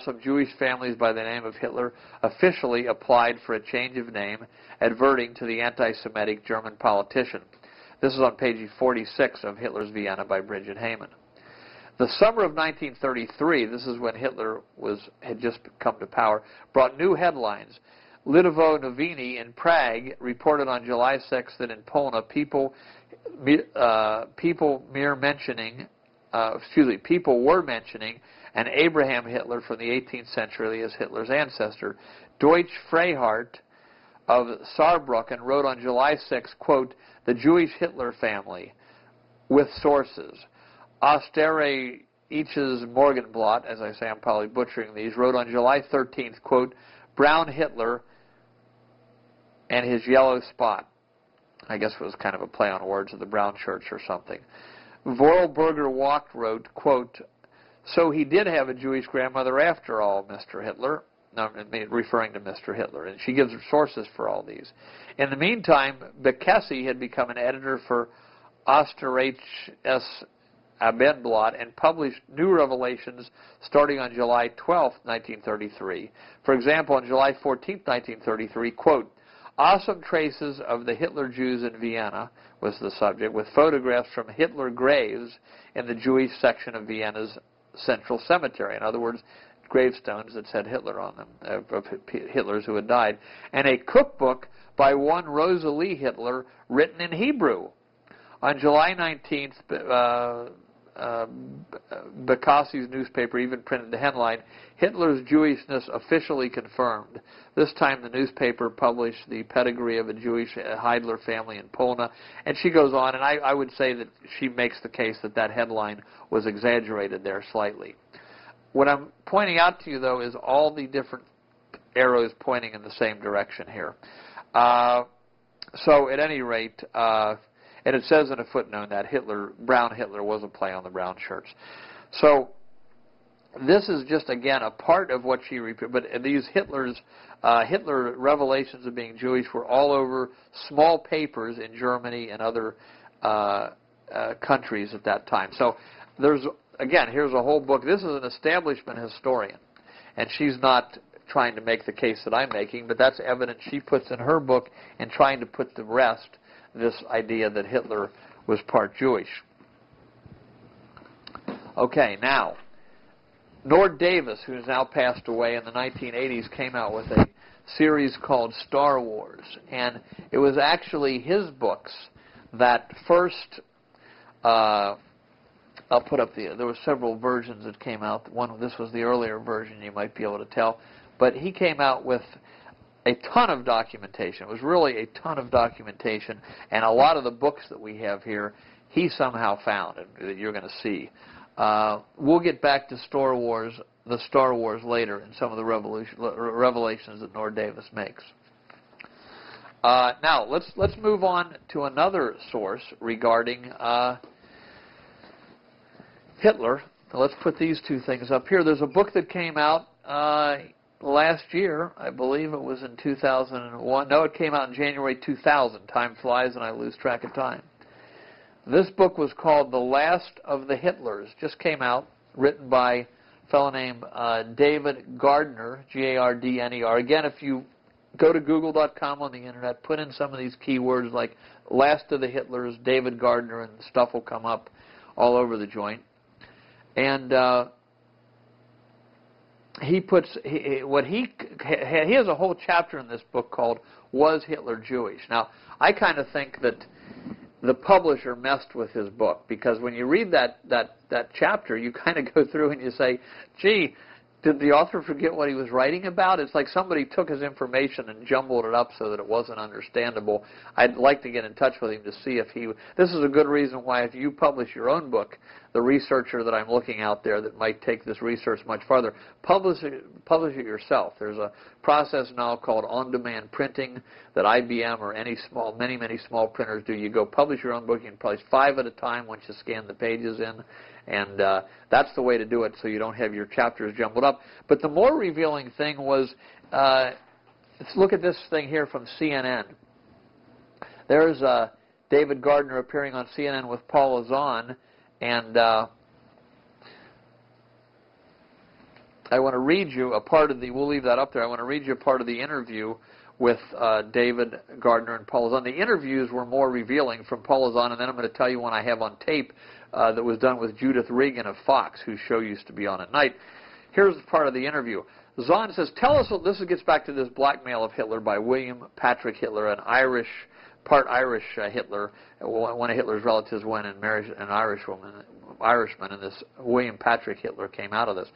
some Jewish families by the name of Hitler officially applied for a change of name, adverting to the anti-Semitic German politician. This is on page 46 of Hitler's Vienna by Bridget Hayman. The summer of 1933, this is when Hitler had just come to power, brought new headlines. Lidovo Novini in Prague reported on July 6th that in Poland, people were mentioning an Abraham Hitler from the 18th century as Hitler's ancestor. Deutsch Freihardt of Saarbrücken wrote on July 6, quote, "The Jewish Hitler family," with sources. Österreichisches Morgenblatt, as I say, I'm probably butchering these, wrote on July 13th, quote, "Brown Hitler and his yellow spot." I guess it was kind of a play on words of the Brown Church or something. Vorarlberger Walk wrote, quote, "So he did have a Jewish grandmother after all, Mr. Hitler." No, referring to Mr. Hitler. And she gives her sources for all these. In the meantime, Bekessi had become an editor for Österreichisches Abendblatt and published new revelations starting on July 12, 1933. For example, on July 14, 1933, quote, "Awesome traces of the Hitler Jews in Vienna," was the subject, with photographs from Hitler graves in the Jewish section of Vienna's Central Cemetery. In other words, gravestones that said Hitler on them, of Hitlers who had died, and a cookbook by one Rosalie Hitler written in Hebrew. On July 19th, Bekassi's newspaper even printed the headline, "Hitler's Jewishness officially confirmed." This time the newspaper published the pedigree of a Jewish Hitler family in Poland, and she goes on, and I would say that she makes the case that that headline was exaggerated there slightly. What I'm pointing out to you, though, is all the different arrows pointing in the same direction here. So at any rate, and it says in a footnote that Brown Hitler was a play on the Brown Church. So this is just, again, a part of what she repeated. But these Hitler revelations of being Jewish were all over small papers in Germany and other countries at that time. So again, here's a whole book. This is an establishment historian, and she's not trying to make the case that I'm making, but that's evidence she puts in her book and trying to put to rest this idea that Hitler was part Jewish. Okay, now, Nord Davis, who's now passed away in the 1980s, came out with a series called Star Wars, and it was actually his books that first I'll put up there were several versions that came out. This was the earlier version, you might be able to tell. But he came out with a ton of documentation. It was really a ton of documentation. And a lot of the books that we have here, he somehow found, and that you're going to see. We'll get back to the Star Wars later in some of the revelations that Nord Davis makes. Now, let's move on to another source regarding Hitler. Let's put these two things up here. There's a book that came out last year. I believe it was in 2001. No, it came out in January 2000. Time flies and I lose track of time. This book was called The Last of the Hitlers. Just came out, written by a fellow named David Gardner, Gardner. Again, if you go to google.com on the internet, put in some of these keywords like Last of the Hitlers, David Gardner, and stuff will come up all over the joint. And he has a whole chapter in this book called "Was Hitler Jewish?" Now, I kind of think that the publisher messed with his book, because when you read that chapter, you kind of go through and you say, "Gee, did the author forget what he was writing about?" It's like somebody took his information and jumbled it up so that it wasn't understandable. I'd like to get in touch with him to see if this is a good reason why, if you publish your own book, the researcher that I'm looking out there that might take this research much farther, publish it yourself. There's a process now called on-demand printing that IBM or many small printers do. You go publish your own book. You can publish 5 at a time once you scan the pages in. And that's the way to do it, so you don't have your chapters jumbled up. But the more revealing thing was, let's look at this thing here from CNN. There's David Gardner appearing on CNN with Paul Azan, and I want to read you a part of the, we'll leave that up there, I want to read you a part of the interview with David Gardner and Paul Zahn. The interviews were more revealing from Paul Zahn, and then I'm going to tell you one I have on tape that was done with Judith Regan of Fox, whose show used to be on at night. Here's part of the interview. Zahn says, tell us, this gets back to this blackmail of Hitler by William Patrick Hitler, an Irish, part Irish Hitler. One of Hitler's relatives went and married an Irishman, and this William Patrick Hitler came out of this.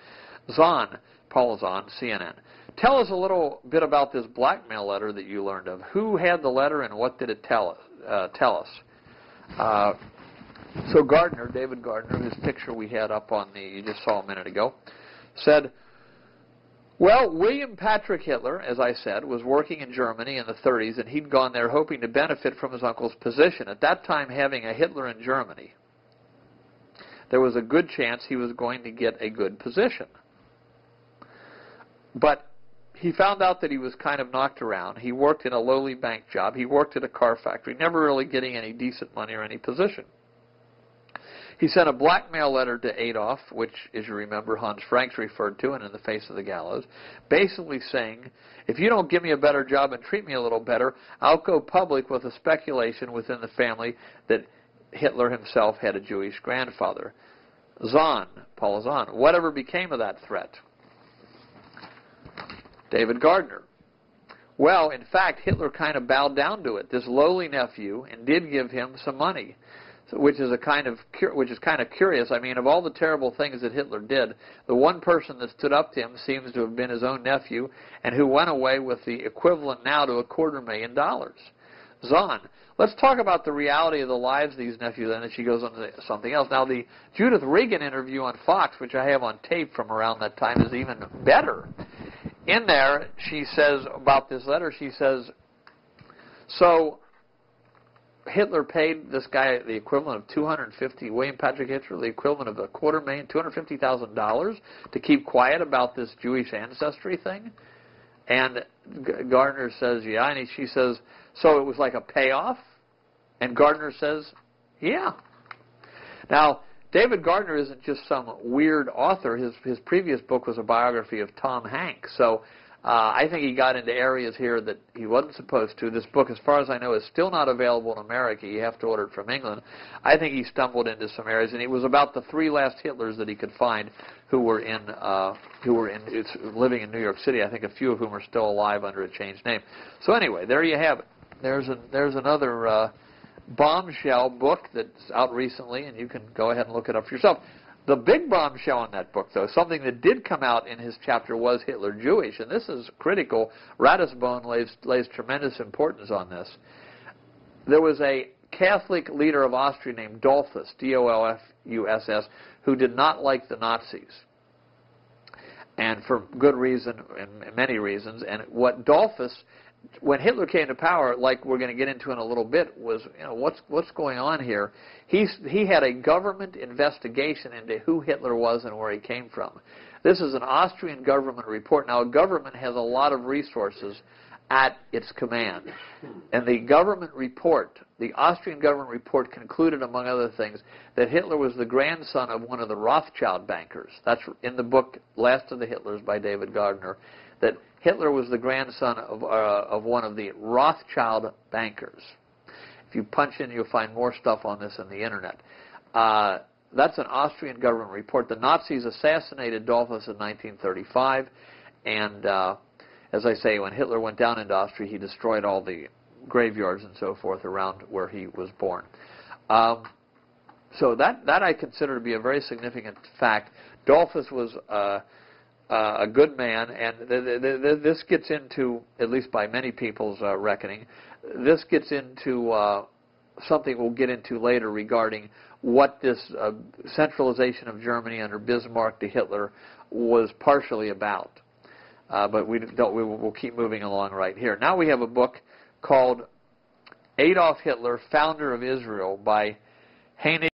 Zahn, Paul Zahn, CNN. Tell us a little bit about this blackmail letter that you learned of. Who had the letter and what did it tell us? So Gardner, David Gardner, whose picture we had up on the, you just saw a minute ago, said, well, William Patrick Hitler, as I said, was working in Germany in the 30s, and he'd gone there hoping to benefit from his uncle's position. At that time, having a Hitler in Germany, there was a good chance he was going to get a good position. But he found out that he was kind of knocked around. He worked in a lowly bank job. He worked at a car factory, never really getting any decent money or any position. He sent a blackmail letter to Adolf, which, as you remember, Hans Franks referred to, and in the face of the gallows, basically saying, if you don't give me a better job and treat me a little better, I'll go public with a speculation within the family that Hitler himself had a Jewish grandfather. Zahn, Paul Zahn, whatever became of that threat? David Gardner. Well, in fact, Hitler kind of bowed down to it, this lowly nephew, and did give him some money. Which is kind of curious. I mean, of all the terrible things that Hitler did, the one person that stood up to him seems to have been his own nephew, and who went away with the equivalent now to $250,000. Zahn, let's talk about the reality of the lives of these nephews, and then she goes on to something else. Now, the Judith Regan interview on Fox, which I have on tape from around that time, is even better. In there, she says about this letter, she says, so Hitler paid this guy the equivalent of William Patrick Hitler, the equivalent of $250,000 to keep quiet about this Jewish ancestry thing. And Gardner says, yeah, and she says, so it was like a payoff? And Gardner says, yeah. Now, David Gardner isn't just some weird author. His previous book was a biography of Tom Hanks. So I think he got into areas here that he wasn't supposed to. This book, as far as I know, is still not available in America. You have to order it from England. I think he stumbled into some areas, and it was about the 3 last Hitlers that he could find who were living in New York City. I think a few of whom are still alive under a changed name. So anyway, there you have it. There's another bombshell book that's out recently, and you can go ahead and look it up for yourself. The big bombshell in that book, though, something that did come out in his chapter, was Hitler Jewish, and this is critical. Ratisbon lays tremendous importance on this. There was a Catholic leader of Austria named Dollfuss, D-O-L-F-U-S-S, who did not like the Nazis, and for good reason, and many reasons. And what Dollfuss, when Hitler came to power, like we're going to get into in a little bit, was, what's going on here? He had a government investigation into who Hitler was and where he came from. This is an Austrian government report. Now, a government has a lot of resources at its command. And the government report, the Austrian government report, concluded, among other things, that Hitler was the grandson of one of the Rothschild bankers. That's in the book Last of the Hitlers by David Gardner, that Hitler was the grandson of one of the Rothschild bankers. If you punch in, you'll find more stuff on this on the internet. That's an Austrian government report. The Nazis assassinated Dollfuss in 1935, and as I say, when Hitler went down into Austria, he destroyed all the graveyards and so forth around where he was born. So that I consider to be a very significant fact. Dollfuss was a good man, and this gets into, at least by many people's reckoning, this gets into something we'll get into later regarding what this centralization of Germany under Bismarck to Hitler was partially about. But we'll keep moving along right here. Now we have a book called Adolf Hitler, Founder of Israel by Heinrich